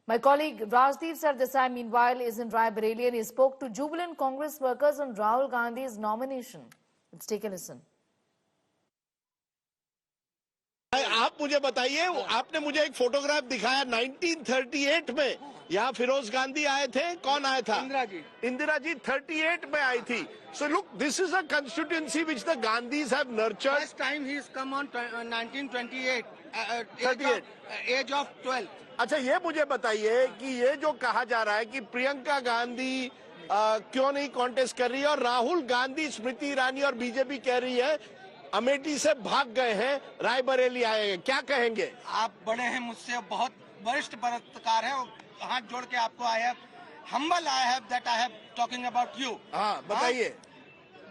My colleague Rajdeep Sardesai, meanwhile, is in Raebareli and he spoke to jubilant Congress workers on Rahul Gandhi's nomination. Let's take a listen. आप मुझे बताइए, आपने मुझे एक photograph दिखाया 1938 में, यहाँ फिरोज गांधी आए थे, कौन आया था? इंदिरा जी 38 में आई थी. So look, this is a constituency which the Gandhis have nurtured. First time he has come on 1928, 38. age of 12. अच्छा, ये मुझे बताइए कि ये जो कहा जा रहा है कि प्रियंका गांधी क्यों नहीं कॉन्टेस्ट कर रही है और राहुल गांधी, स्मृति ईरानी और बीजेपी कह रही है अमेठी से भाग गए हैं, रायबरेली आए हैं, क्या कहेंगे? आप बड़े हैं मुझसे, बहुत वरिष्ठ पत्रकार हैं, हाथ जोड़ के आपको I have humble I have that I have talking about you. हाँ, बताइए.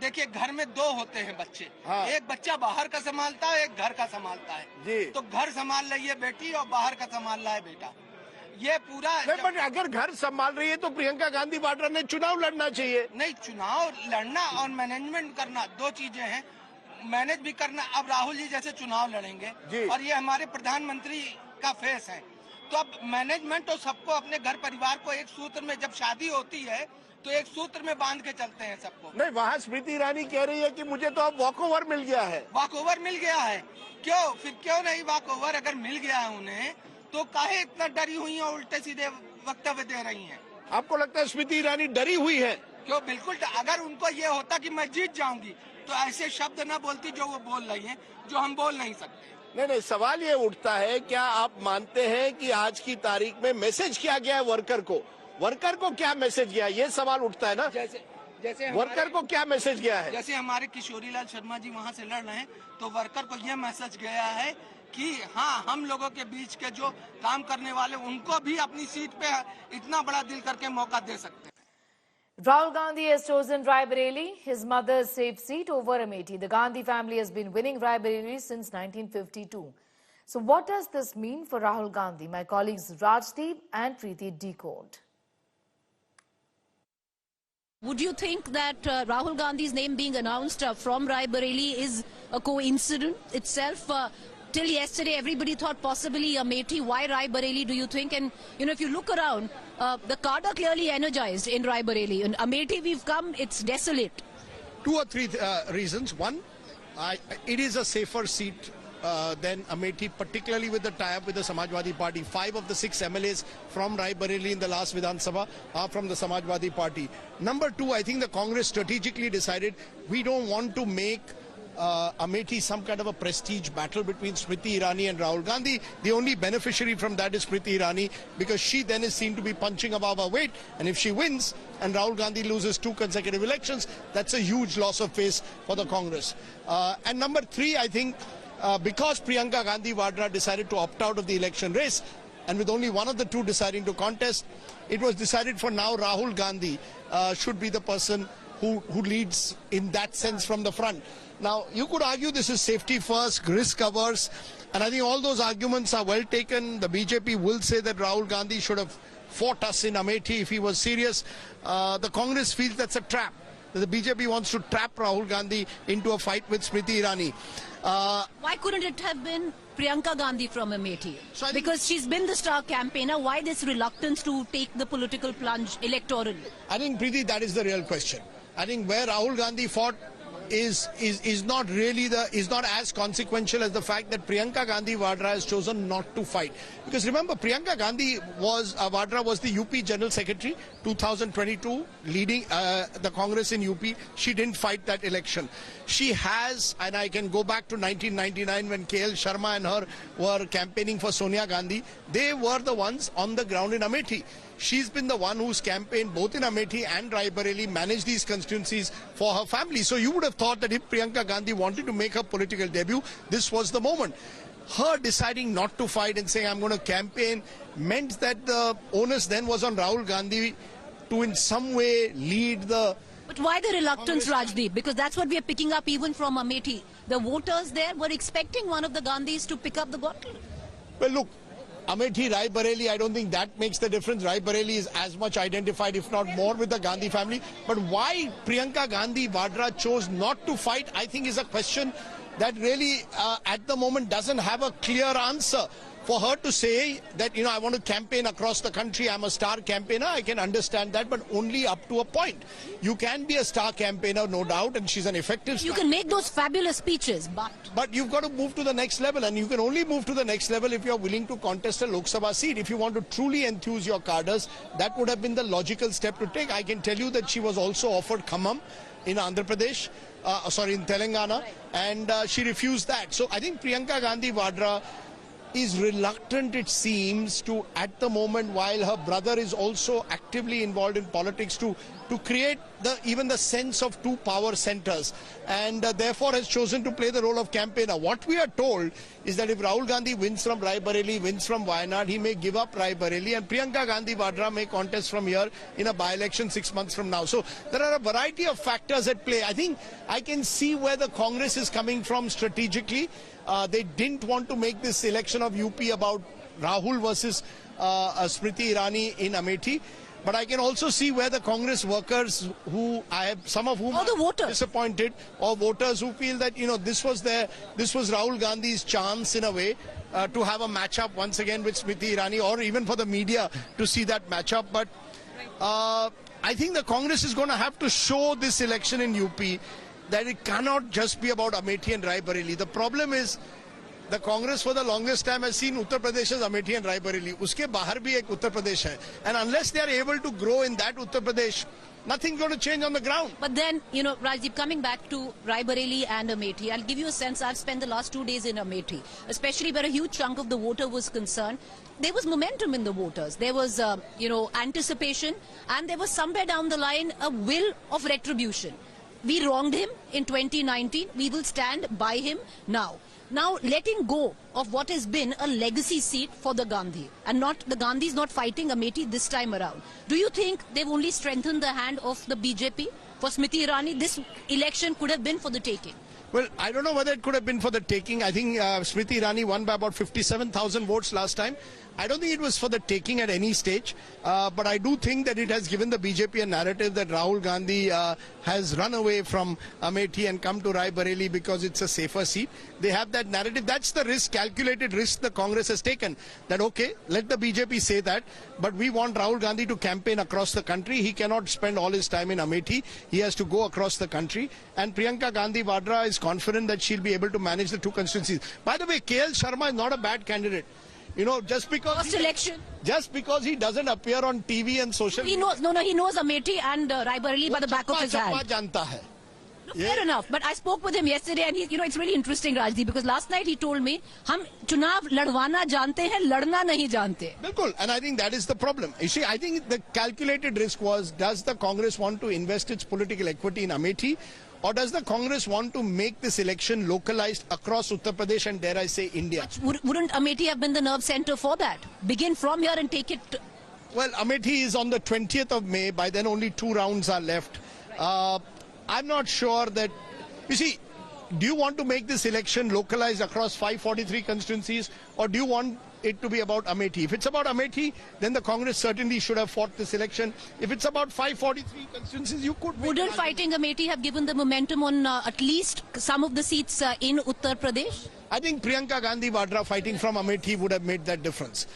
देखिए, घर में दो होते हैं बच्चे. हाँ. एक बच्चा बाहर का संभालता है, एक घर का संभालता है. जी. तो घर संभाल रही है बेटी और बाहर का संभाल रहा है बेटा. ये पूरा पर अगर घर संभाल रही है तो प्रियंका गांधी वाड्रा ने चुनाव लड़ना चाहिए. नहीं, चुनाव लड़ना और मैनेजमेंट करना दो चीजें हैं. मैनेज भी करना. अब राहुल जी जैसे चुनाव लड़ेंगे और ये हमारे प्रधानमंत्री का फेस है, तो अब मैनेजमेंट तो सबको अपने घर परिवार को एक सूत्र में, जब शादी होती है तो एक सूत्र में बांध के चलते हैं सबको. नहीं, वहाँ स्मृति ईरानी कह रही है कि मुझे तो अब वॉकओवर मिल गया है. वॉकओवर मिल गया है? क्यों? फिर क्यों नहीं वॉकओवर? अगर मिल गया है उन्हें तो काहे इतना डरी हुई है, उल्टे सीधे वक्तव्य दे रही हैं? आपको लगता है स्मृति ईरानी डरी हुई है? क्यों? बिल्कुल. अगर उनको ये होता कि मैं जीत जाऊंगी तो ऐसे शब्द न बोलती जो वो बोल रही हैं, जो हम बोल नहीं सकते. नहीं, सवाल ये उठता है, क्या आप मानते हैं कि आज की तारीख में मैसेज किया गया है वर्कर को? वर्कर को क्या मैसेज गया, ये सवाल उठता है ना. जैसे वर्कर को क्या मैसेज गया है? जैसे हमारे किशोरीलाल शर्मा जी वहाँ से लड़ रहे हैं, तो वर्कर को ये मैसेज गया है कि हाँ, हम लोगों के बीच के जो काम करने वाले, उनको भी अपनी सीट पे इतना बड़ा दिल करके मौका दे सकते हैं. Rahul Gandhi has chosen Raebareli, his mother's safe seat, over Amethi. The Gandhi family has been winning Raebareli since 1952. So what does this mean for Rahul Gandhi? My colleagues Rajdeep and Preeti decode. Would you think that Rahul Gandhi's name being announced from Raebareli is a coincidence itself? Till yesterday, everybody thought possibly Amethi. Why Raebareli, do you think? And, if you look around, the cadre clearly energized in Raebareli. In Amethi, we've come, it's desolate. Two or three reasons. One, it is a safer seat than Amethi, particularly with the tie-up with the Samajwadi Party. 5 of the 6 MLAs from Raebareli in the last Vidhan Sabha are from the Samajwadi Party. Number 2, I think the Congress strategically decided we don't want to make Amethi some kind of a prestige battle between Smriti Irani and Rahul Gandhi. The only beneficiary from that is Smriti Irani, because she then is seen to be punching above her weight, and if she wins and Rahul Gandhi loses 2 consecutive elections, that's a huge loss of face for the Congress. And number 3, I think because Priyanka Gandhi Vadra decided to opt out of the election race, and with only one of the two deciding to contest, it was decided for now Rahul Gandhi should be the person who leads in that sense from the front. Now, you could argue this is safety first, risk averse, and I think all those arguments are well taken. The BJP will say that Rahul Gandhi should have fought us in Amethi if he was serious. The Congress feels that's a trap. The BJP wants to trap Rahul Gandhi into a fight with Smriti Irani. Why couldn't it have been Priyanka Gandhi from Amethi? Because she's been the star campaigner. Why this reluctance to take the political plunge electorally? I think, Preeti, that is the real question. I think where Rahul Gandhi fought is not as consequential as the fact that Priyanka Gandhi Vadra has chosen not to fight. Because remember, Priyanka Gandhi Vadra was the UP General Secretary 2022, leading the Congress in UP. She didn't fight that election. She has, and I can go back to 1999 when KL Sharma and her were campaigning for Sonia Gandhi. They were the ones on the ground in Amethi. She's been the one who's campaigned both in Amethi and Raebareli, managed these constituencies for her family. So you would have thought that if Priyanka Gandhi wanted to make her political debut, this was the moment. Her deciding not to fight and saying, I'm going to campaign, meant that the onus then was on Rahul Gandhi to in some way lead the... But why the reluctance, Rajdeep? Because that's what we are picking up even from Amethi. The voters there were expecting one of the Gandhis to pick up the bottle. Well, look, Amethi, Raebareli, I don't think that makes the difference. Raebareli is as much identified, if not more, with the Gandhi family. But why Priyanka Gandhi Vadra chose not to fight, I think is a question that really, at the moment, doesn't have a clear answer. for her to say that, I want to campaign across the country, I'm a star campaigner, I can understand that, but only up to a point. You can be a star campaigner, no doubt, and she's an effective star. You can make those fabulous speeches, But you've got to move to the next level, and you can only move to the next level if you're willing to contest a Lok Sabha seat. If you want to truly enthuse your cadres, that would have been the logical step to take. I can tell you that she was also offered Khammam in Andhra Pradesh, in Telangana, and she refused that. So I think Priyanka Gandhi Vadra is reluctant, it seems, to, at the moment, while her brother is also actively involved in politics, to create even the sense of two power centers, and therefore has chosen to play the role of campaigner. What we are told is that if Rahul Gandhi wins from Rai Bareli, wins from Wayanad, he may give up Rai Bareli, and Priyanka Gandhi Vadra may contest from here in a by-election 6 months from now. So there are a variety of factors at play. I think I can see where the Congress is coming from strategically. They didn't want to make this election of UP about Rahul versus Smriti Irani in Amethi. But I can also see where the Congress workers, some of whom are disappointed, or voters who feel that, this was Rahul Gandhi's chance in a way to have a matchup once again with Smriti Irani, or even for the media to see that matchup. But I think the Congress is going to have to show this election in UP that it cannot just be about Amethi and Rai Bareli. The problem is, the Congress for the longest time has seen Uttar Pradesh as Amethi and Rai Bareli. Uske bahar bhi ek Uttar Pradesh hai. And unless they are able to grow in that Uttar Pradesh, nothing's going to change on the ground. But then, Rajdeep, coming back to Rai Bareli and Amethi, I'll give you a sense. I've spent the last 2 days in Amethi, especially where a huge chunk of the voter was concerned. There was momentum in the voters. There was, anticipation, and there was somewhere down the line a will of retribution. We wronged him in 2019. We will stand by him now. Now, letting go of what has been a legacy seat for the Gandhi, and the Gandhis not fighting Amethi this time around. Do you think they've only strengthened the hand of the BJP? For Smriti Irani, this election could have been for the taking. Well, I don't know whether it could have been for the taking. I think Smriti Irani won by about 57,000 votes last time. I don't think it was for the taking at any stage. But I do think that it has given the BJP a narrative that Rahul Gandhi has run away from Amethi and come to Rai Bareli because it's a safer seat. They have that narrative. That's the risk, calculated risk the Congress has taken. That, okay, let the BJP say that, but we want Rahul Gandhi to campaign across the country. He cannot spend all his time in Amethi. He has to go across the country. And Priyanka Gandhi Vadra is confident that she'll be able to manage the two constituencies. By the way, KL Sharma is not a bad candidate. Just because he doesn't appear on TV and social media. He knows Amethi and Rai Bareli by the back of his hand. Fair enough, but I spoke with him yesterday, and it's really interesting, Rajdeep, because last night he told me, "Hum chunav ladwana jante hain, ladna nahi jante." Bilkul, and I think that is the problem. You see, I think the calculated risk was: does the Congress want to invest its political equity in Amethi? Or does the Congress want to make this election localized across Uttar Pradesh and, dare I say, India? But wouldn't Amethi have been the nerve center for that? Begin from here and take it. Well, Amethi is on the 20th of May. By then, only 2 rounds are left. I'm not sure that... You see, do you want to make this election localized across 543 constituencies? Or do you want it to be about Amethi? If it's about Amethi, then the Congress certainly should have fought this election. If it's about 543 constituencies, you could... Wouldn't fighting Amethi have given the momentum on at least some of the seats in Uttar Pradesh? I think Priyanka Gandhi Vadra fighting from Amethi would have made that difference.